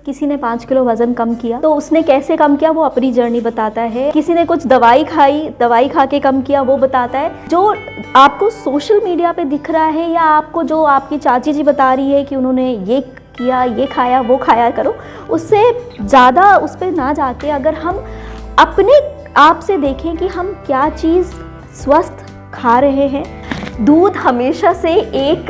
किसी ने 5 किलो वजन कम किया, तो उसने कैसे कम किया वो अपनी जर्नी बताता है। किसी ने कुछ दवाई खाई, दवाई खा के कम किया, वो बताता है। जो आपको सोशल मीडिया पे दिख रहा है या आपको जो आपकी चाची जी बता रही है कि उन्होंने ये किया, ये खाया, वो खाया करो, उससे ज़्यादा उस पर ना जाके अगर हम अपने आप से देखें कि हम क्या चीज़ स्वस्थ खा रहे हैं। दूध हमेशा से एक,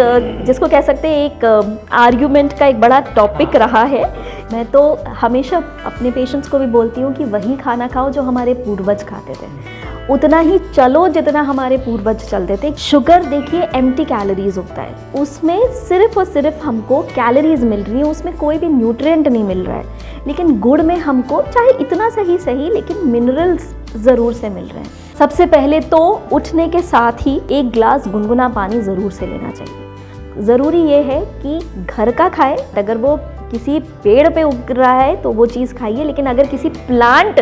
जिसको कह सकते हैं, एक आर्ग्यूमेंट का एक बड़ा टॉपिक रहा है। मैं तो हमेशा अपने पेशेंट्स को भी बोलती हूँ कि वही खाना खाओ जो हमारे पूर्वज खाते थे, उतना ही चलो जितना हमारे पूर्वज चलते थे। शुगर देखिए एम्प्टी कैलोरीज होता है, उसमें सिर्फ और सिर्फ हमको कैलोरीज मिल रही है, उसमें कोई भी न्यूट्रिएंट नहीं मिल रहा है। लेकिन गुड़ में हमको चाहे इतना सही लेकिन मिनरल्स ज़रूर से मिल रहे हैं। सबसे पहले तो उठने के साथ ही एक ग्लास गुनगुना पानी ज़रूर से लेना चाहिए। ज़रूरी ये है कि घर का खाएं, अगर वो किसी पेड़ पे उग रहा है तो वो चीज़ खाइए, लेकिन अगर किसी प्लांट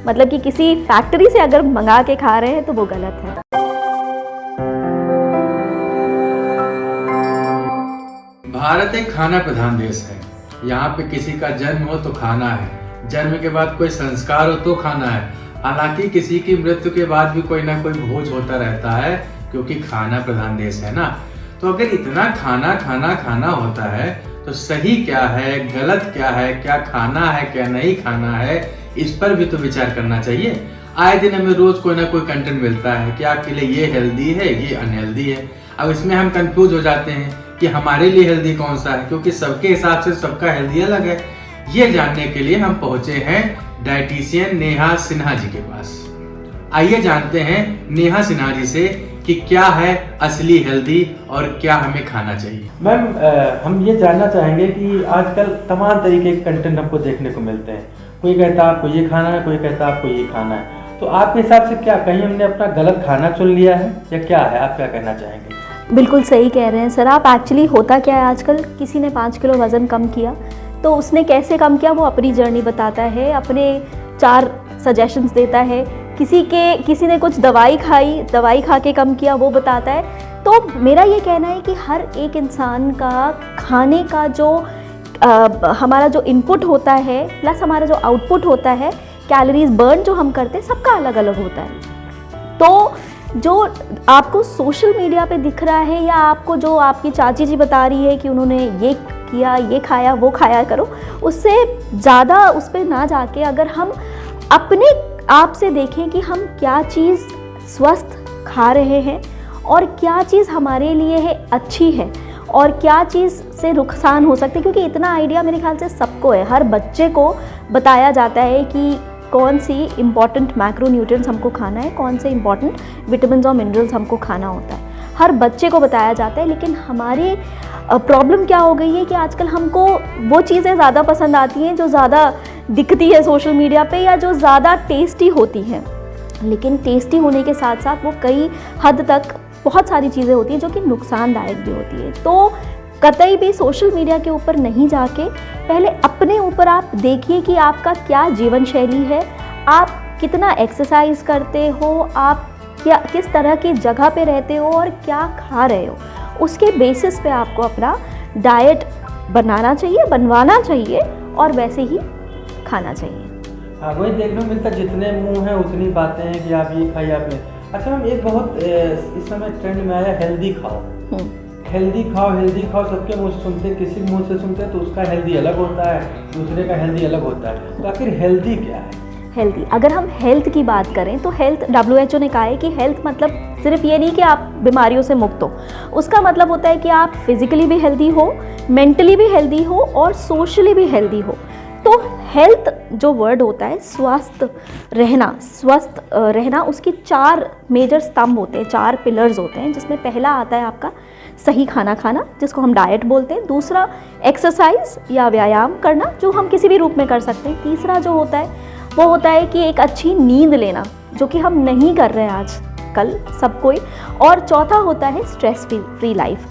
मतलब कि किसी फैक्ट्री से अगर मंगा के खा रहे हैं तो वो गलत है। भारत एक खाना प्रधान देश है। यहाँ पे किसी का जन्म हो तो खाना है, जन्म के बाद कोई संस्कार हो तो खाना है। हालांकि किसी की मृत्यु के बाद भी कोई ना कोई भोज होता रहता है, क्योंकि खाना प्रधान देश है ना। तो अगर इतना खाना होता है तो सही क्या है, गलत क्या है, क्या खाना है, क्या नहीं खाना है, इस पर भी तो विचार करना चाहिए। आए दिन हमें रोज कोई ना कोई कंटेंट मिलता है कि आपके लिए ये हेल्दी है, ये अनहेल्दी है। अब इसमें हम कंफ्यूज हो जाते हैं कि हमारे लिए हेल्दी कौन सा है, क्योंकि सबके हिसाब से सबका हेल्दी अलग है। ये जानने के लिए हम पहुंचे हैं डाइटिशियन नेहा सिन्हा जी के पास। आइए जानते हैं नेहा सिन्हा जी से कि क्या है असली हेल्दी और क्या हमें खाना चाहिए। मैम, हम ये जानना चाहेंगे कि आजकल तमाम तरीके के कंटेंट हमको देखने को मिलते हैं। कोई कहता है आपको ये खाना है, कोई कहता है आपको ये खाना है। तो आपके हिसाब से क्या कहीं हमने अपना गलत खाना चुन लिया है या क्या है, आप क्या कहना चाहेंगे? बिल्कुल सही कह रहे हैं सर आप। एक्चुअली होता क्या है, आजकल किसी ने 5 किलो वज़न कम किया, तो उसने कैसे कम किया वो अपनी जर्नी बताता है, अपने 4 सजेशंस देता है। किसी ने कुछ दवाई खाई, दवाई खा के कम किया, वो बताता है। तो मेरा ये कहना है कि हर एक इंसान का खाने का जो हमारा जो इनपुट होता है प्लस हमारा जो आउटपुट होता है, कैलोरीज बर्न जो हम करते हैं, सबका अलग अलग होता है। तो जो आपको सोशल मीडिया पे दिख रहा है या आपको जो आपकी चाची जी बता रही है कि उन्होंने ये किया, ये खाया, वो खाया करो, उससे ज़्यादा उस पर ना जाके अगर हम अपने आप से देखें कि हम क्या चीज़ स्वस्थ खा रहे हैं और क्या चीज़ हमारे लिए है अच्छी है और क्या चीज़ से नुकसान हो सकते हैं। क्योंकि इतना आइडिया मेरे ख्याल से सबको है, हर बच्चे को बताया जाता है कि कौन सी इंपॉर्टेंट मैक्रोन्यूट्रिएंट्स हमको खाना है, कौन से इंपॉर्टेंट विटामिन्स और मिनरल्स हमको खाना होता है, हर बच्चे को बताया जाता है। लेकिन हमारी प्रॉब्लम क्या हो गई है कि आजकल हमको वो चीज़ें ज़्यादा पसंद आती हैं जो ज़्यादा दिखती है सोशल मीडिया पे या जो ज़्यादा टेस्टी होती हैं। लेकिन टेस्टी होने के साथ साथ वो कई हद तक बहुत सारी चीज़ें होती हैं जो कि नुकसानदायक भी होती है। तो कतई भी सोशल मीडिया के ऊपर नहीं जाके पहले अपने ऊपर आप देखिए कि आपका क्या जीवन शैली है, आप कितना एक्सरसाइज करते हो, आप क्या किस तरह की जगह पे रहते हो और क्या खा रहे हो, उसके बेसिस पे आपको अपना डाइट बनाना चाहिए, बनवाना चाहिए और वैसे ही खाना चाहिए। हाँ, वही देखने को मिलता, जितने मुंह हैं उतनी बातें हैं कि आप ये खाइए, आप ये। अच्छा मैम, एक बहुत इस समय ट्रेंड में आया हेल्दी खाओ, हेल्दी खाओ, सबके मुंह से सुनते हैं, किसी मुंह से सुनते हैं तो उसका हेल्दी अलग होता है, दूसरे का हेल्दी अलग होता है। तो आखिर हेल्दी क्या है? हेल्दी, अगर हम हेल्थ की बात करें तो हेल्थ, WHO ने कहा है कि हेल्थ मतलब सिर्फ ये नहीं कि आप बीमारियों से मुक्त हो, उसका मतलब होता है कि आप फिजिकली भी हेल्दी हो, मेंटली भी हेल्दी हो और सोशली भी हेल्दी हो। तो हेल्थ जो वर्ड होता है, स्वस्थ रहना, उसकी 4 मेजर स्तंभ होते हैं, 4 पिलर्स होते हैं, जिसमें पहला आता है आपका सही खाना खाना, जिसको हम डाइट बोलते हैं। दूसरा एक्सरसाइज या व्यायाम करना, जो हम किसी भी रूप में कर सकते हैं। तीसरा जो होता है वो होता है कि एक अच्छी नींद लेना, जो कि हम नहीं कर रहे हैं आजकल सब कोई। और चौथा होता है स्ट्रेस फ्री लाइफ।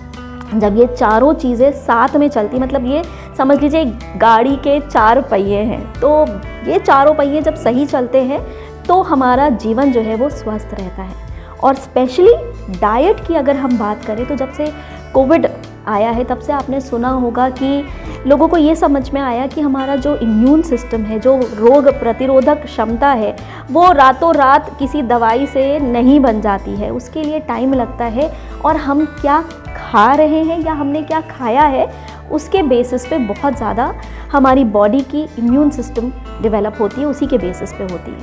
जब ये चारों चीज़ें साथ में चलती, मतलब ये समझ लीजिए गाड़ी के 4 पहिए हैं, तो ये चारों पहिए जब सही चलते हैं तो हमारा जीवन जो है वो स्वस्थ रहता है। और स्पेशली डाइट की अगर हम बात करें तो जब से कोविड आया है तब से आपने सुना होगा कि लोगों को ये समझ में आया कि हमारा जो इम्यून सिस्टम है, जो रोग प्रतिरोधक क्षमता है, वो रातों रात किसी दवाई से नहीं बन जाती है, उसके लिए टाइम लगता है। और हम क्या खा रहे हैं या हमने क्या खाया है, उसके बेसिस पे बहुत ज़्यादा हमारी बॉडी की इम्यून सिस्टम डेवलप होती है, उसी के बेसिस पे होती है।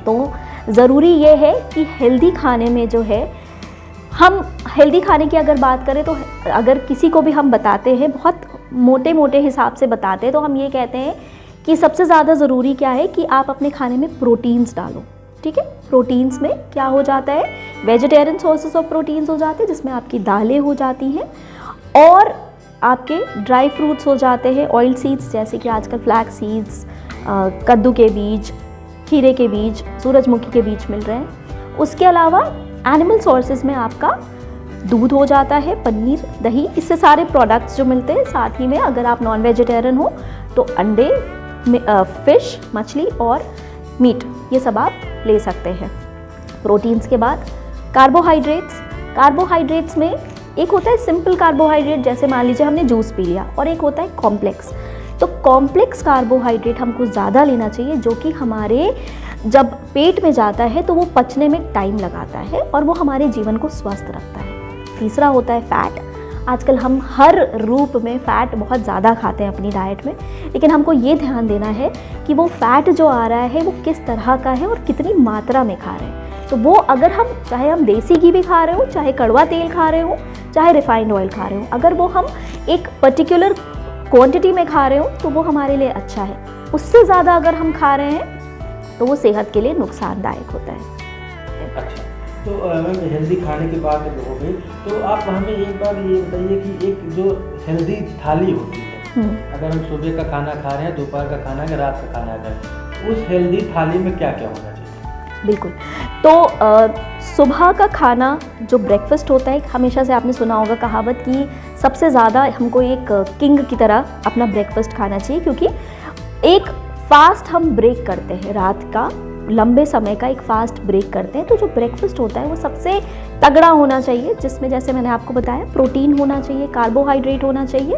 तो ज़रूरी ये है कि हेल्दी खाने में जो है, हम हेल्दी खाने की अगर बात करें तो अगर किसी को भी हम बताते हैं, बहुत मोटे मोटे हिसाब से बताते हैं, तो हम ये कहते हैं कि सबसे ज़्यादा ज़रूरी क्या है कि आप अपने खाने में प्रोटीन्स डालो। ठीक है, प्रोटीन्स में क्या हो जाता है, वेजिटेरियन सोर्सेज ऑफ प्रोटीन्स हो जाते हैं, जिसमें आपकी दालें हो जाती हैं और आपके ड्राई फ्रूट्स हो जाते हैं, ऑयल सीड्स जैसे कि आजकल फ्लैक्स सीड्स, कद्दू के बीज, खीरे के बीज, सूरजमुखी के बीज मिल रहे हैं। उसके अलावा एनिमल सोर्सेज में आपका दूध हो जाता है, पनीर, दही, इससे सारे प्रोडक्ट्स जो मिलते हैं। साथ ही में अगर आप नॉन वेजिटेरियन हो तो अंडे, फिश, मछली और मीट, ये सब आप ले सकते हैं। प्रोटीन्स के बाद कार्बोहाइड्रेट्स में एक होता है सिंपल कार्बोहाइड्रेट, जैसे मान लीजिए हमने जूस पी लिया, और एक होता है कॉम्प्लेक्स। तो कॉम्प्लेक्स कार्बोहाइड्रेट हमको ज़्यादा लेना चाहिए, जो कि हमारे जब पेट में जाता है तो वो पचने में टाइम लगाता है और वो हमारे जीवन को स्वस्थ रखता है। तीसरा होता है फैट। आजकल हम हर रूप में फ़ैट बहुत ज़्यादा खाते हैं अपनी डाइट में, लेकिन हमको ये ध्यान देना है कि वो फ़ैट जो आ रहा है वो किस तरह का है और कितनी मात्रा में खा रहे हैं। तो वो अगर हम, चाहे हम देसी घी भी खा रहे हो, चाहे कड़वा तेल खा रहे हो, चाहे रिफाइंड ऑयल खा रहे हो, अगर वो हम एक पर्टिकुलर क्वांटिटी में खा रहे हो तो वो हमारे लिए अच्छा है। उससे ज़्यादा अगर हम खा रहे हैं तो वो सेहत के लिए नुकसानदायक होता है। अच्छा, तो मैम हेल्दी खाने की बात हो गई, तो आप हमें एक बार ये बताइए कि एक जो हेल्दी थाली होती है, अगर हम सुबह का खाना खा रहे हैं, दोपहर का खाना है, रात का खाना है, उस हेल्दी थाली में क्या क्या होना चाहिए? बिल्कुल। तो सुबह का खाना जो ब्रेकफास्ट होता है, हमेशा से आपने सुना होगा कहावत कि सबसे ज़्यादा हमको एक किंग की तरह अपना ब्रेकफास्ट खाना चाहिए, क्योंकि एक फास्ट हम ब्रेक करते हैं, रात का लंबे समय का एक फास्ट ब्रेक करते हैं। तो जो ब्रेकफास्ट होता है वो सबसे तगड़ा होना चाहिए, जिसमें जैसे मैंने आपको बताया प्रोटीन होना चाहिए, कार्बोहाइड्रेट होना चाहिए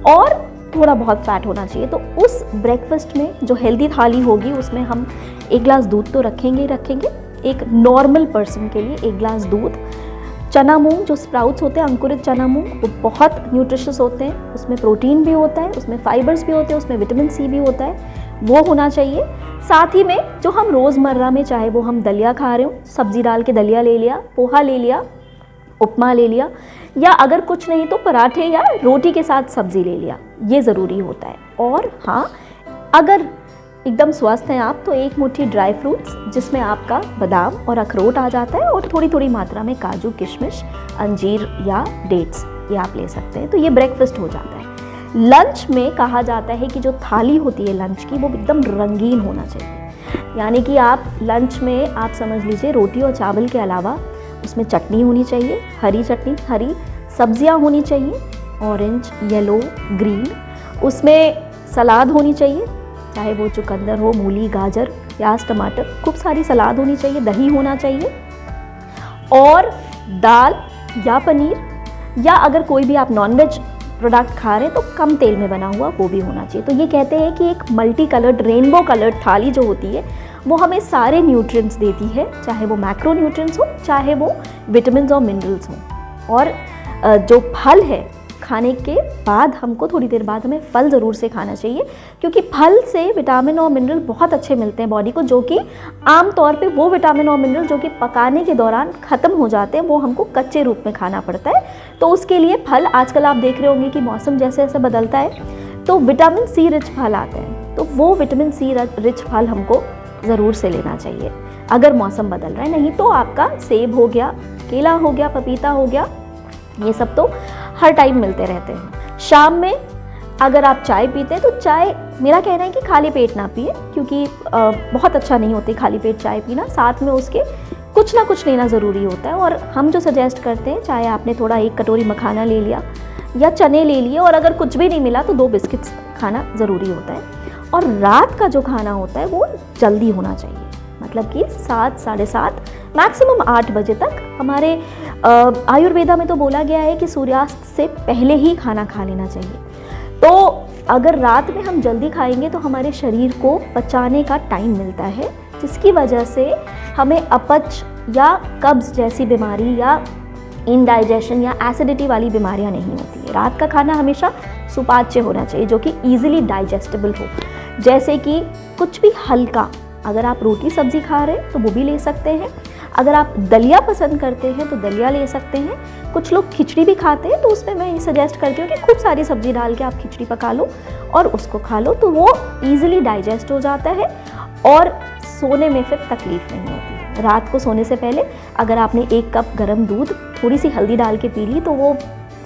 और थोड़ा बहुत फैट होना चाहिए। तो उस ब्रेकफास्ट में जो हेल्दी थाली होगी उसमें हम 1 ग्लास दूध तो रखेंगे। एक नॉर्मल पर्सन के लिए 1 ग्लास दूध, चना मूंग जो स्प्राउट्स होते हैं, अंकुरित चना मूंग, वो बहुत न्यूट्रिशियस होते हैं, उसमें प्रोटीन भी होता है, उसमें फाइबर्स भी होते हैं, उसमें विटामिन सी भी होता है, वो होना चाहिए। साथ ही में जो हम रोज़मर्रा में, चाहे वो हम दलिया खा रहे हो, सब्जी डाल के दलिया ले लिया, पोहा ले लिया, उपमा ले लिया, या अगर कुछ नहीं तो पराठे या रोटी के साथ सब्जी ले लिया, ये ज़रूरी होता है। और हाँ, अगर एकदम स्वस्थ हैं आप तो 1 मुट्ठी ड्राई फ्रूट्स, जिसमें आपका बादाम और अखरोट आ जाता है, और थोड़ी थोड़ी मात्रा में काजू, किशमिश, अंजीर या डेट्स, ये आप ले सकते हैं। तो ये ब्रेकफास्ट हो जाता है। लंच में कहा जाता है कि जो थाली होती है लंच की, वो एकदम रंगीन होना चाहिए। यानी कि आप लंच में आप समझ लीजिए रोटी और चावल के अलावा उसमें चटनी होनी चाहिए, हरी चटनी, हरी सब्जियां होनी चाहिए, ऑरेंज, येलो, ग्रीन, उसमें सलाद होनी चाहिए, चाहे वो चुकंदर हो, मूली, गाजर, प्याज, टमाटर, खूब सारी सलाद होनी चाहिए, दही होना चाहिए, और दाल या पनीर, या अगर कोई भी आप नॉनवेज प्रोडक्ट खा रहे हैं तो कम तेल में बना हुआ वो भी होना चाहिए। तो ये कहते हैं कि एक मल्टी कलर्ड, रेनबो कलर्ड थाली जो होती है वो हमें सारे न्यूट्रिएंट्स देती है, चाहे वो मैक्रो न्यूट्रिएंट्स हो, चाहे वो विटामिन्स और मिनरल्स हों। और जो फल है, खाने के बाद हमको थोड़ी देर बाद हमें फल ज़रूर से खाना चाहिए, क्योंकि फल से विटामिन और मिनरल बहुत अच्छे मिलते हैं बॉडी को, जो कि आम तौर पे वो विटामिन और मिनरल जो कि पकाने के दौरान ख़त्म हो जाते हैं, वो हमको कच्चे रूप में खाना पड़ता है। तो उसके लिए फल, आजकल आप देख रहे होंगे कि मौसम जैसे जैसे बदलता है तो विटामिन सी रिच फल आते हैं, तो वो विटामिन सी रिच फल हमको ज़रूर से लेना चाहिए अगर मौसम बदल रहा है। नहीं तो आपका सेब हो गया, केला हो गया, पपीता हो गया, ये सब तो हर टाइम मिलते रहते हैं। शाम में अगर आप चाय पीते हैं तो चाय, मेरा कहना है कि खाली पेट ना पिए, क्योंकि बहुत अच्छा नहीं होती खाली पेट चाय पीना, साथ में उसके कुछ ना कुछ लेना ज़रूरी होता है। और हम जो सजेस्ट करते हैं, चाहे आपने थोड़ा 1 कटोरी मखाना ले लिया या चने ले लिए, और अगर कुछ भी नहीं मिला तो 2 बिस्किट्स खाना ज़रूरी होता है। और रात का जो खाना होता है वो जल्दी होना चाहिए, मतलब कि 7, साढ़े 7, मैक्सिमम 8 बजे तक। हमारे आयुर्वेदा में तो बोला गया है कि सूर्यास्त से पहले ही खाना खा लेना चाहिए। तो अगर रात में हम जल्दी खाएंगे तो हमारे शरीर को पचाने का टाइम मिलता है, जिसकी वजह से हमें अपच या कब्ज़ जैसी बीमारी या इनडाइजेशन या एसिडिटी वाली बीमारियां नहीं होती है। रात का खाना हमेशा सुपाच्य होना चाहिए, जो कि ईजिली डाइजेस्टेबल हो। जैसे कि कुछ भी हल्का, अगर आप रोटी सब्जी खा रहे हैं तो वो भी ले सकते हैं। अगर आप दलिया पसंद करते हैं तो दलिया ले सकते हैं। कुछ लोग खिचड़ी भी खाते हैं, तो उसमें मैं ये सजेस्ट करती हूँ कि खूब सारी सब्जी डाल के आप खिचड़ी पका लो और उसको खा लो, तो वो ईजिली डाइजेस्ट हो जाता है और सोने में फिर तकलीफ नहीं होती है। रात को सोने से पहले अगर आपने 1 कप गर्म दूध थोड़ी सी हल्दी डाल के पी ली तो वो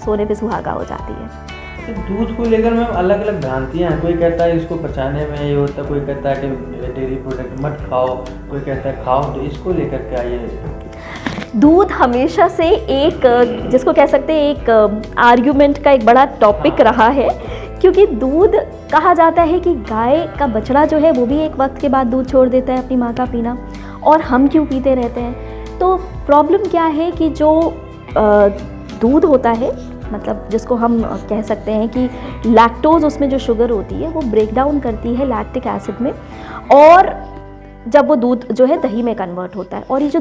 सोने पे सुहागा हो जाती है। तो दूध को लेकर मैम अलग अलग भ्रांतियाँ हैं। कोई कहता है इसको पचाने में ये होता है, कोई कहता है कि डेयरी प्रोडक्ट मत खाओ, कोई कहता है खाओ। तो इसको लेकर क्या ये दूध हमेशा से एक, जिसको कह सकते हैं, एक आर्ग्यूमेंट का एक बड़ा टॉपिक रहा है, क्योंकि दूध कहा जाता है कि गाय का बछड़ा जो है वो भी एक वक्त के बाद दूध छोड़ देता है अपनी माँ का पीना, और हम क्यों पीते रहते हैं। तो प्रॉब्लम क्या है कि जो दूध होता है, मतलब जिसको हम कह सकते हैं कि लैक्टोज, उसमें जो शुगर होती है वो ब्रेक डाउन करती है लैक्टिक एसिड में, और जब वो दूध जो है दही में कन्वर्ट होता है, और ये जो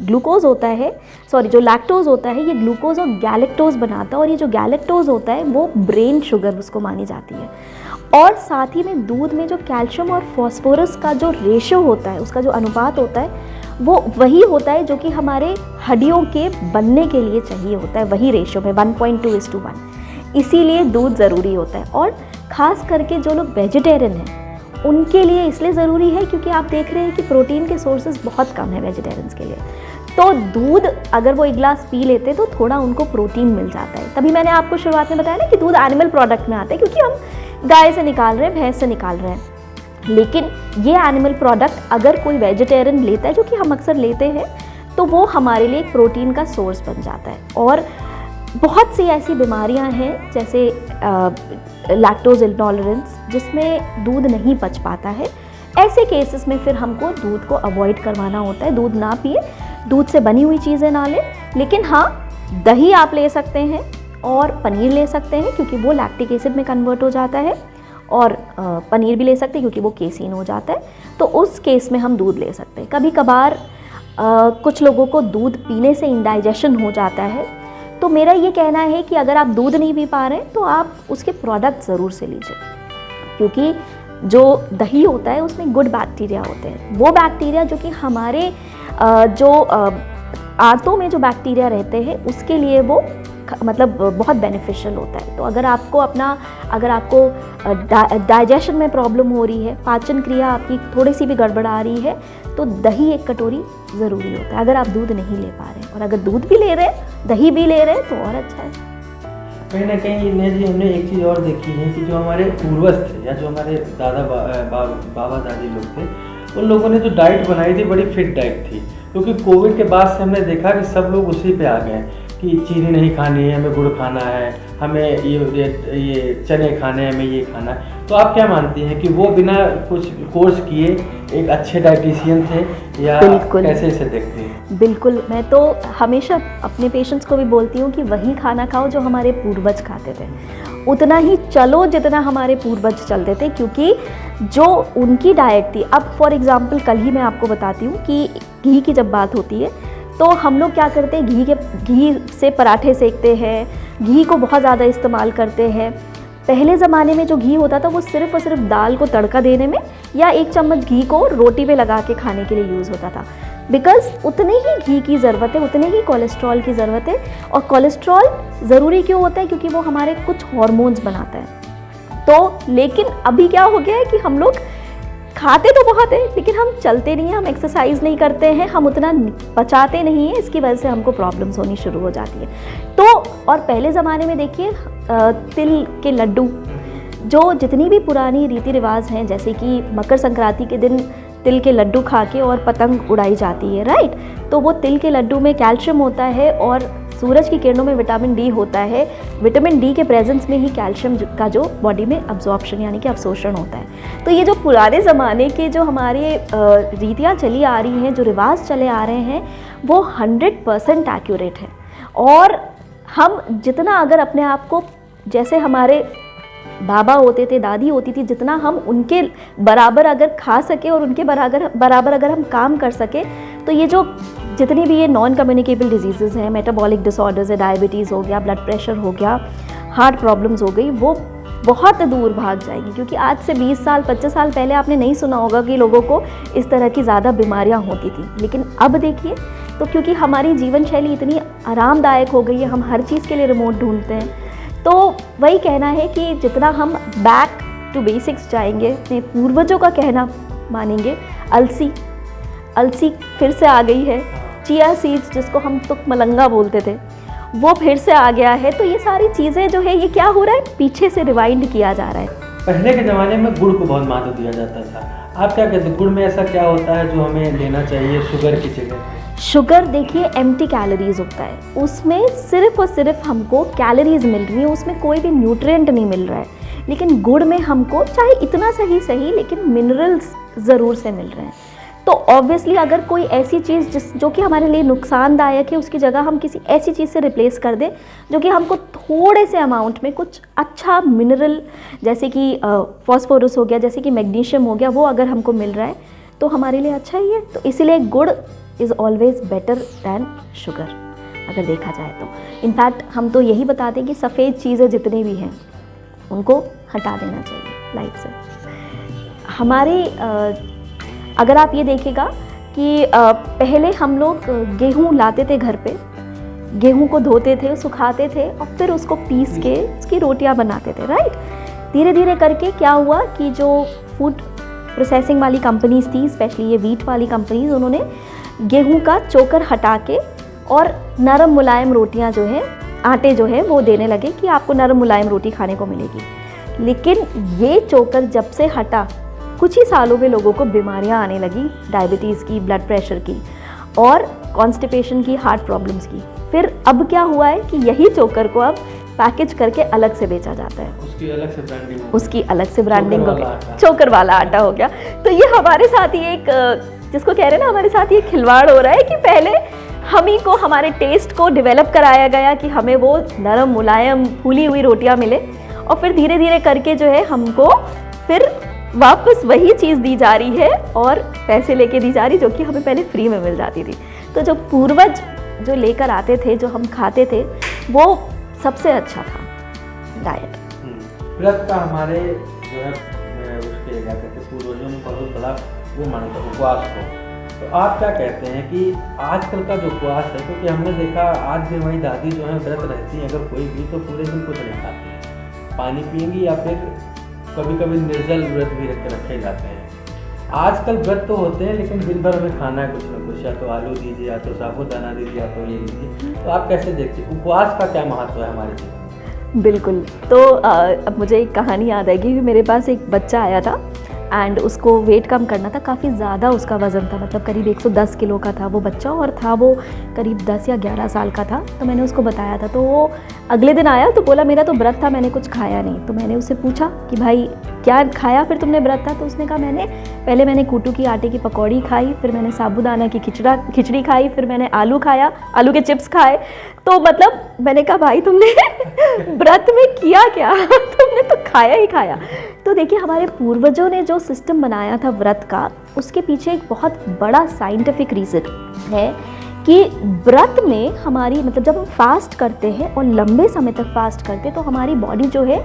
ग्लूकोज होता है, सॉरी जो लैक्टोज होता है, ये ग्लूकोज और गैलेक्टोज बनाता है, और ये जो गैलेक्टोज होता है वो ब्रेन शुगर उसको मानी जाती है। और साथ ही में दूध में जो कैल्शियम और फास्फोरस का जो रेशो होता है, उसका जो अनुपात होता है, वो वही होता है जो कि हमारे हड्डियों के बनने के लिए चाहिए होता है, वही रेशो में 1.2:1। इसीलिए दूध ज़रूरी होता है। और ख़ास करके जो लोग वेजिटेरियन हैं उनके लिए इसलिए ज़रूरी है क्योंकि आप देख रहे हैं कि प्रोटीन के सोर्सेज बहुत कम है वेजिटेरियंस के लिए। तो दूध अगर वो 1 गिलास पी लेते तो थोड़ा उनको प्रोटीन मिल जाता है। तभी मैंने आपको शुरुआत में बताया ना कि दूध एनिमल प्रोडक्ट में आता है, क्योंकि हम गाय से निकाल रहे हैं, भैंस से निकाल रहे हैं। लेकिन ये एनिमल प्रोडक्ट अगर कोई वेजिटेरियन लेता है, जो कि हम अक्सर लेते हैं, तो वो हमारे लिए एक प्रोटीन का सोर्स बन जाता है। और बहुत सी ऐसी बीमारियां हैं जैसे लैक्टोज इंटॉलरेंस, जिसमें दूध नहीं पच पाता है। ऐसे केसेस में फिर हमको दूध को अवॉइड करवाना होता है। दूध ना पिए, दूध से बनी हुई चीज़ें ना लें। लेकिन हाँ, दही आप ले सकते हैं और पनीर ले सकते हैं, क्योंकि वो लैक्टिक एसिड में कन्वर्ट हो जाता है, और पनीर भी ले सकते हैं क्योंकि वो केसीन हो जाता है। तो उस केस में हम दूध ले सकते हैं। कभी कभार कुछ लोगों को दूध पीने से इंडाइजेशन हो जाता है, तो मेरा ये कहना है कि अगर आप दूध नहीं पी पा रहे हैं तो आप उसके प्रोडक्ट ज़रूर से लीजिए, क्योंकि जो दही होता है उसमें गुड बैक्टीरिया होते हैं। वो बैक्टीरिया जो कि हमारे जो आंतों में जो बैक्टीरिया रहते हैं उसके लिए वो मतलब बहुत बेनिफिशियल होता है। तो अगर आपको डाइजेशन में प्रॉब्लम हो रही है, पाचन क्रिया आपकी थोड़ी सी भी गड़बड़ आ रही है, तो दही 1 कटोरी ज़रूरी होता है, अगर आप दूध नहीं ले पा रहे हैं। और अगर दूध भी ले रहे हैं, दही भी ले रहे हैं, तो और अच्छा है। कहीं ना कहीं जी हमने एक चीज़ और देखी है कि जो हमारे पूर्वज थे या जो हमारे दादा बाबा दादी लोग थे, उन लोगों ने जो डाइट बनाई थी बड़ी फिट डाइट थी। क्योंकि कोविड के बाद से हमने देखा कि सब लोग उसी पे आ गए कि चीनी नहीं खानी है, हमें गुड़ खाना है, हमें ये चने खाने हैं, हमें ये खाना है। तो आप क्या मानती हैं कि वो बिना कुछ कोर्स किए एक अच्छे डाइटिशियन थे, या कैसे इसे देखती हैं? बिल्कुल, मैं तो हमेशा अपने पेशेंट्स को भी बोलती हूँ कि वही खाना खाओ जो हमारे पूर्वज खाते थे, उतना ही चलो जितना हमारे पूर्वज चलते थे, क्योंकि जो उनकी डाइट थी। अब फॉर एग्ज़ाम्पल कल ही मैं आपको बताती हूँ कि घी की जब बात होती है तो हम लोग क्या करते हैं, घी से पराठे सेकते हैं, घी को बहुत ज़्यादा इस्तेमाल करते हैं। पहले ज़माने में जो घी होता था वो सिर्फ़ और सिर्फ दाल को तड़का देने में, या 1 चम्मच घी को रोटी पे लगा के खाने के लिए यूज़ होता था। बिकॉज़ उतने ही घी की ज़रूरत है, उतने ही कोलेस्ट्रॉल की ज़रूरत है। और कोलेस्ट्रॉल ज़रूरी क्यों होता है? क्योंकि वो हमारे कुछ हार्मोन्स बनाता है। तो लेकिन अभी क्या हो गया है कि हम लोग खाते तो बहुत है, लेकिन हम चलते नहीं हैं, हम एक्सरसाइज नहीं करते हैं, हम उतना पचाते नहीं हैं। इसकी वजह से हमको प्रॉब्लम्स होनी शुरू हो जाती है। तो और पहले ज़माने में देखिए तिल के लड्डू, जो जितनी भी पुरानी रीति रिवाज हैं, जैसे कि मकर संक्रांति के दिन तिल के लड्डू खा के और पतंग उड़ाई जाती है, राइट। तो वो तिल के लड्डू में कैल्शियम होता है और सूरज की किरणों में विटामिन डी होता है। विटामिन डी के प्रेजेंस में ही कैल्शियम का जो बॉडी में अब्जॉर्प्शन यानी कि अवशोषण होता है। तो ये जो पुराने ज़माने के जो हमारे रीतियाँ चली आ रही हैं, जो रिवाज चले आ रहे हैं, वो 100% एक्यूरेट है। और हम जितना अगर अपने आप को, जैसे हमारे बाबा होते थे, दादी होती थी, जितना हम उनके बराबर अगर खा सके और उनके बराबर अगर हम काम कर सके, तो ये जो जितनी भी ये नॉन कम्युनिकेबल डिजीज़ हैं, मेटाबॉलिक डिसऑर्डर्स है, डायबिटीज़ हो गया, ब्लड प्रेशर हो गया, हार्ट प्रॉब्लम्स हो गई, वो बहुत दूर भाग जाएंगी। क्योंकि आज से 20 साल 25 साल पहले आपने नहीं सुना होगा कि लोगों को इस तरह की ज़्यादा बीमारियां होती थी, लेकिन अब देखिए तो क्योंकि हमारी जीवन शैली इतनी आरामदायक हो गई है, हम हर चीज़ के लिए रिमोट ढूंढते हैं। तो वही कहना है कि जितना हम बैक टू बेसिक्स जाएंगे, अपने पूर्वजों का कहना मानेंगे, अलसी फिर से आ गई है, चिया सीड्स जिसको हम तुकमलंगा बोलते थे वो फिर से आ गया है। तो ये सारी चीज़ें जो है ये क्या हो रहा है, पीछे से रिवाइंड किया जा रहा है। पहले के ज़माने में गुड़ को बहुत महत्व दिया जाता था, आप क्या कहते हैं गुड़ में ऐसा क्या होता है जो हमें लेना चाहिए शुगर की जगह? शुगर देखिए एम्प्टी कैलोरीज होता है, उसमें सिर्फ और सिर्फ हमको कैलोरीज मिल रही है, उसमें कोई भी न्यूट्रिएंट नहीं मिल रहा है। लेकिन गुड़ में हमको चाहे इतना सही लेकिन मिनरल्स ज़रूर से मिल रहे हैं। तो ऑब्वियसली अगर कोई ऐसी चीज़ जो कि हमारे लिए नुकसानदायक है, उसकी जगह हम किसी ऐसी चीज़ से रिप्लेस कर दें जो कि हमको थोड़े से अमाउंट में कुछ अच्छा मिनरल, जैसे कि फॉस्फोरस हो गया, जैसे कि मैग्नीशियम हो गया, वो अगर हमको मिल रहा है तो हमारे लिए अच्छा ही है। तो इसीलिए गुड़ is always better than sugar अगर देखा जाए तो। इनफैक्ट हम तो यही बताते हैं कि सफ़ेद चीज़ें जितनी भी हैं उनको हटा देना चाहिए लाइफ से। हमारे अगर आप ये देखिएगा कि पहले हम लोग गेहूँ लाते थे घर पे, गेहूँ को धोते थे, सुखाते थे और फिर उसको पीस के उसकी रोटियां बनाते थे, राइट। धीरे धीरे करके क्या हुआ कि जो फूड प्रोसेसिंग वाली कंपनीज थी, स्पेशली ये वीट वाली कंपनीज, उन्होंने गेहूँ का चोकर हटा के और नरम मुलायम रोटियां जो है, आटे जो है वो देने लगे कि आपको नरम मुलायम रोटी खाने को मिलेगी। लेकिन ये चोकर जब से हटा, कुछ ही सालों में लोगों को बीमारियां आने लगी, डायबिटीज़ की, ब्लड प्रेशर की और कॉन्स्टिपेशन की, हार्ट प्रॉब्लम्स की। फिर अब क्या हुआ है कि यही चोकर को अब पैकेज करके अलग से बेचा जाता है, उसकी अलग से ब्रांडिंग हो गया, चोकर वाला आटा हो गया। तो ये हमारे साथ ही एक, जिसको कह रहे हैं ना, हमारे साथ ये खिलवाड़ हो रहा है कि पहले हम ही को हमारे टेस्ट को डेवलप कराया गया कि हमें वो नरम मुलायम फूली हुई रोटियां मिले, और फिर धीरे धीरे करके जो है हमको फिर वापस वही चीज़ दी जा रही है और पैसे लेके दी जा रही, जो कि हमें पहले फ्री में मिल जाती थी। तो जो पूर्वज जो लेकर आते थे, जो हम खाते थे, वो सबसे अच्छा था डाइट। व्रत का हमारे जो है उसके क्या कहते हैं, पूर्वजों ने बहुत बड़ा वो माना था उपवास को। तो आप क्या कहते हैं कि आजकल का जो उपवास है, क्योंकि हमने देखा आज भी हमारी दादी जो है व्रत रहती है, अगर कोई भी तो पूरे दिन कुछ नहीं खाती, पानी पिएंगी या फिर कभी कभी निर्जल व्रत भी रखे जाते हैं। आजकल व्रत तो होते हैं लेकिन दिन भर हमें खाना है कुछ ना कुछ, या तो आलू दीजिए, या तो साबुदाना दीजिए, या तो ये दीजिए। तो आप कैसे देखते हैं उपवास का क्या महत्व है हमारे जीवन? बिल्कुल। तो अब मुझे एक कहानी याद आएगी कि मेरे पास एक बच्चा आया था एंड उसको वेट कम करना था, काफ़ी ज़्यादा उसका वज़न था, मतलब करीब 110 किलो का था वो बच्चा, और था वो करीब 10 या 11 साल का था। तो मैंने उसको बताया था, तो वो अगले दिन आया तो बोला मेरा तो व्रत था, मैंने कुछ खाया नहीं। तो मैंने उससे पूछा कि भाई क्या खाया फिर तुमने व्रत था? तो उसने कहा पहले मैंने कूटू की आटे की पकौड़ी खाई, फिर मैंने साबूदाना की खिचड़ी खाई, फिर मैंने आलू खाया, आलू के चिप्स खाए। तो मतलब मैंने कहा भाई तुमने व्रत में किया क्या? तुमने तो खाया ही खाया। तो देखिए हमारे पूर्वजों ने जो सिस्टम बनाया था व्रत का, उसके पीछे एक बहुत बड़ा साइंटिफिक रीज़न है कि व्रत में हमारी, मतलब जब हम फास्ट करते हैं और लंबे समय तक फास्ट करते हैं तो हमारी बॉडी जो है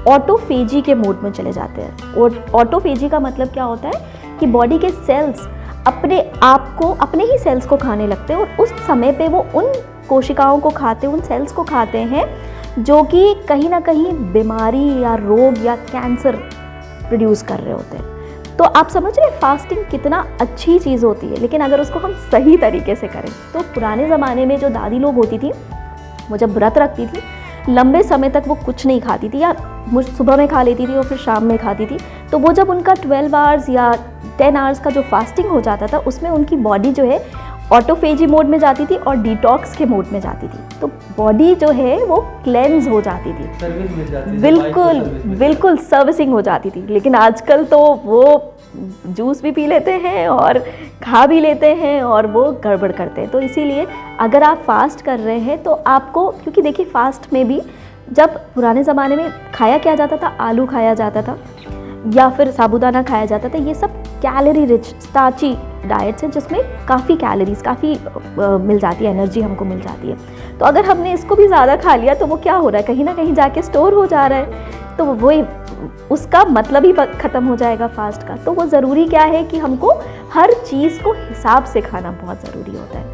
ऑटोफेजी के मोड में चले जाते हैं। और ऑटोफेजी का मतलब क्या होता है कि बॉडी के सेल्स अपने आप को, अपने ही सेल्स को खाने लगते हैं, और उस समय पे वो उन कोशिकाओं को खाते हैं, उन सेल्स को खाते हैं जो कि कहीं ना कहीं बीमारी या रोग या कैंसर प्रोड्यूस कर रहे होते हैं। तो आप समझ रहे हैं फास्टिंग कितना अच्छी चीज़ होती है, लेकिन अगर उसको हम सही तरीके से करें। तो पुराने ज़माने में जो दादी लोग होती थी, वो जब व्रत रखती थी लंबे समय तक वो कुछ नहीं खाती थी, या सुबह में खा लेती थी और फिर शाम में खाती थी। तो वो जब उनका 12 आवर्स या 10 आवर्स का जो फास्टिंग हो जाता था, उसमें उनकी बॉडी जो है ऑटोफेजी मोड में जाती थी और डिटॉक्स के मोड में जाती थी। तो बॉडी जो है वो क्लेंस हो जाती थी, सर्विस मिल जाती थी, बिल्कुल सर्विसिंग हो जाती थी। लेकिन आजकल तो वो जूस भी पी लेते हैं और खा भी लेते हैं और वो गड़बड़ करते हैं। तो इसीलिए अगर आप फास्ट कर रहे हैं तो आपको, क्योंकि देखिए फास्ट में भी जब पुराने ज़माने में खाया क्या जाता था, आलू खाया जाता था या फिर साबूदाना खाया जाता था, ये सब कैलोरी रिच स्टार्ची डाइट्स हैं जिसमें काफ़ी कैलोरीज काफ़ी मिल जाती है, एनर्जी हमको मिल जाती है। तो अगर हमने इसको भी ज़्यादा खा लिया तो वो क्या हो रहा है, कहीं ना कहीं जाके स्टोर हो जा रहा है, तो वही उसका मतलब ही ख़त्म हो जाएगा फास्ट का। तो वो ज़रूरी क्या है कि हमको हर चीज़ को हिसाब से खाना बहुत ज़रूरी होता है।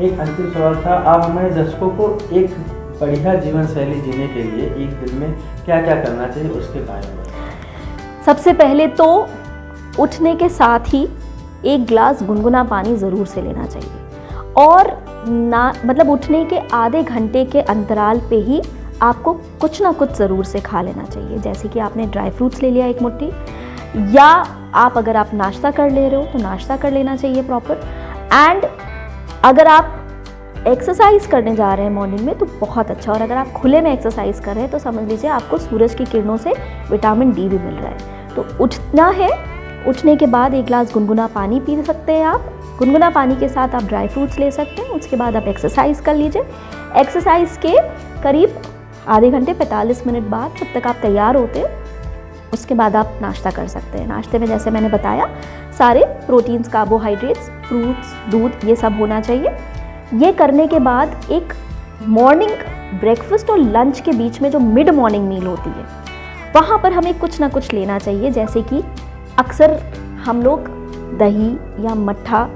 एक अंतिम सवाल था, आप हमारे दर्शकों को एक बढ़िया जीवन शैली जीने के लिए एक दिन में क्या क्या करना चाहिए उसके बारे में? सबसे पहले तो उठने के साथ ही एक गिलास गुनगुना पानी ज़रूर से लेना चाहिए, और ना मतलब उठने के आधे घंटे के अंतराल पे ही आपको कुछ ना कुछ ज़रूर से खा लेना चाहिए। जैसे कि आपने ड्राई फ्रूट्स ले लिया एक मुट्ठी, या अगर आप नाश्ता कर ले रहे हो तो नाश्ता कर लेना चाहिए प्रॉपर। एंड अगर आप एक्सरसाइज करने जा रहे हैं मॉर्निंग में तो बहुत अच्छा, और अगर आप खुले में एक्सरसाइज कर रहे हैं तो समझ लीजिए आपको सूरज की किरणों से विटामिन डी भी मिल रहा है। तो उठना है, उठने के बाद एक गिलास गुनगुना पानी पी सकते हैं आप, गुनगुना पानी के साथ आप ड्राई फ्रूट्स ले सकते हैं, उसके बाद आप एक्सरसाइज कर लीजिए। एक्सरसाइज के करीब आधे घंटे 45 मिनट बाद जब तक आप तैयार होते हैं उसके बाद आप नाश्ता कर सकते हैं। नाश्ते में जैसे मैंने बताया सारे प्रोटीन्स, कार्बोहाइड्रेट्स, फ्रूट्स, दूध ये सब होना चाहिए। ये करने के बाद एक मॉर्निंग ब्रेकफास्ट और लंच के बीच में जो मिड मॉर्निंग मील होती है वहाँ पर हमें कुछ ना कुछ लेना चाहिए। जैसे कि अक्सर हम लोग दही या मट्ठा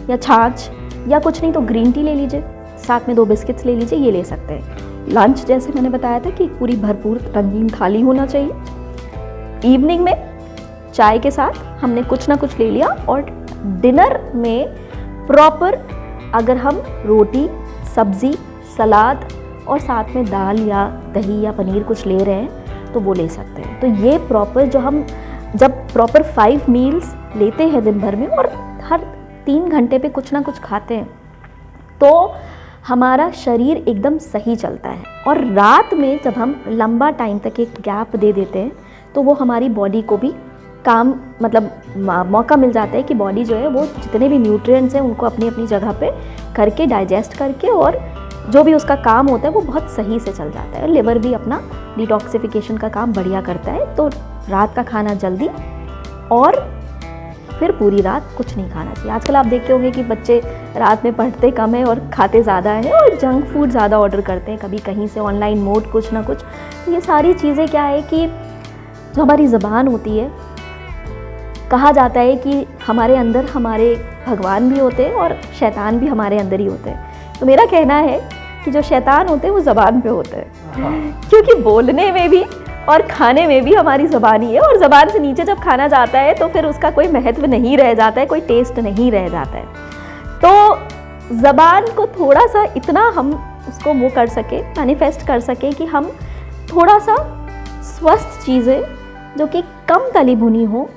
या छाछ या कुछ नहीं तो ग्रीन टी ले लीजिए, साथ में 2 बिस्किट्स ले लीजिए, ये ले सकते हैं। लंच जैसे मैंने बताया था कि पूरी भरपूर रंगीन थाली होना चाहिए। इवनिंग में चाय के साथ हमने कुछ ना कुछ ले लिया, और डिनर में प्रॉपर अगर हम रोटी, सब्ज़ी, सलाद और साथ में दाल या दही या पनीर कुछ ले रहे हैं तो वो ले सकते हैं। तो ये प्रॉपर जब प्रॉपर 5 मील्स लेते हैं दिन भर में और हर 3 घंटे पे कुछ ना कुछ खाते हैं तो हमारा शरीर एकदम सही चलता है। और रात में जब हम लंबा टाइम तक एक गैप दे देते हैं तो वो हमारी बॉडी को भी काम मौका मिल जाता है कि बॉडी जो है वो जितने भी न्यूट्रिएंट्स हैं उनको अपनी अपनी जगह पे करके डाइजेस्ट करके, और जो भी उसका काम होता है वो बहुत सही से चल जाता है। लिवर भी अपना डिटॉक्सिफिकेशन का काम बढ़िया करता है। तो रात का खाना जल्दी, और फिर पूरी रात कुछ नहीं खाना चाहिए। आजकल आप देखते होंगे कि बच्चे रात में पढ़ते कम है और खाते ज़्यादा है, और जंक फूड ज़्यादा ऑर्डर करते हैं, कभी कहीं से ऑनलाइन मोड कुछ ना कुछ। तो ये सारी चीज़ें क्या है कि जो हमारी ज़बान होती है, कहा जाता है कि हमारे अंदर हमारे भगवान भी होते हैं और शैतान भी हमारे अंदर ही होते हैं। तो मेरा कहना है कि जो शैतान होते हैं वो ज़बान पे होते हैं, क्योंकि बोलने में भी और खाने में भी हमारी ज़बान ही है, और ज़बान से नीचे जब खाना जाता है तो फिर उसका कोई महत्व नहीं रह जाता है, कोई टेस्ट नहीं रह जाता है। तो ज़बान को थोड़ा सा इतना हम उसको वो कर सके, मैनिफेस्ट कर सके कि हम थोड़ा सा स्वस्थ चीज़ें जो कि कम तली भुनी हो,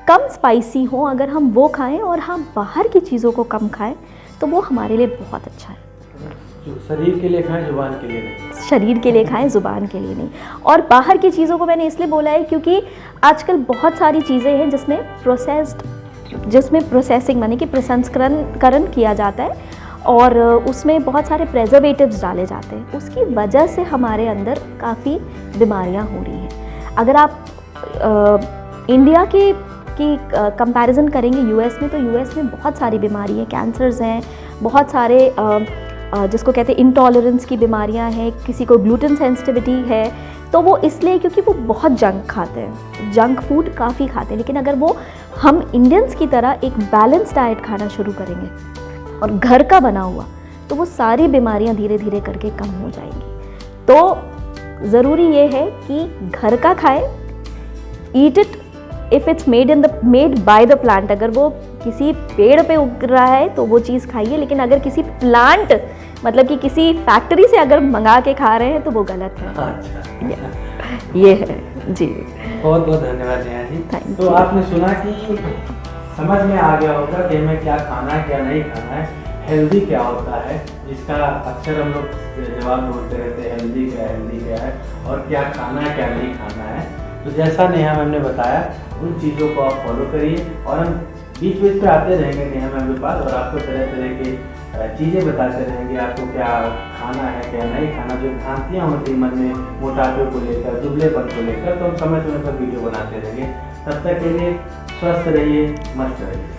कम स्पाइसी हो, अगर हम वो खाएं और हम बाहर की चीज़ों को कम खाएं तो वो हमारे लिए बहुत अच्छा है। शरीर के लिए खाएं, जुबान के लिए नहीं। शरीर के लिए खाएं, जुबान के लिए नहीं। और बाहर की चीज़ों को मैंने इसलिए बोला है क्योंकि आजकल बहुत सारी चीज़ें हैं जिसमें प्रोसेसिंग माने कि प्रसंस्करण किया जाता है, और उसमें बहुत सारे प्रेजर्वेटिव्स डाले जाते हैं। उसकी वजह से हमारे अंदर काफ़ी बीमारियां हो रही हैं। अगर आप इंडिया की कंपैरिजन करेंगे यूएस में, तो यूएस में बहुत सारी बीमारी हैं, कैंसर्स हैं, बहुत सारे जिसको कहते हैं इंटॉलरेंस की बीमारियां हैं, किसी को ग्लूटेन सेंसिटिविटी है। तो वो इसलिए क्योंकि वो बहुत जंक खाते हैं, जंक फूड काफ़ी खाते हैं। लेकिन अगर वो हम इंडियंस की तरह एक बैलेंस डाइट खाना शुरू करेंगे और घर का बना हुआ, तो वो सारी बीमारियां धीरे धीरे करके कम हो जाएंगी। तो ज़रूरी ये है कि घर का खाएं, eat it if it's made by the plant. अगर वो किसी पेड़ पे उग रहा है तो वो चीज़ खाइए, लेकिन अगर किसी प्लांट मतलब कि किसी फैक्ट्री से अगर मंगा के खा रहे हैं तो वो गलत है। अच्छा, ये है जी। बहुत बहुत धन्यवाद नेहा जी। Thank तो you. आपने सुना कि समझ में आ गया होगा कि हमें क्या खाना है क्या नहीं खाना है, हेल्दी क्या होता है, जिसका अक्सर हम लोग जवाब ढूंढते रहते हैं, हेल्दी क्या है और क्या खाना है क्या नहीं खाना है। तो जैसा नेहा मैम ने बताया उन चीज़ों को आप फॉलो करिए, और हम बीच बीच पे आते रहेंगे नेहा मैम के पास और आपको तरह तरह के चीज़ें बताते रहेंगे, आपको क्या खाना है क्या नहीं खाना, जो भ्रांतियाँ होती हैं मन में मोटापे को लेकर, दुबलेपन को लेकर, तो हम समय समय पर वीडियो बनाते रहेंगे। तब तक के लिए स्वस्थ रहिए, मस्त रहिए।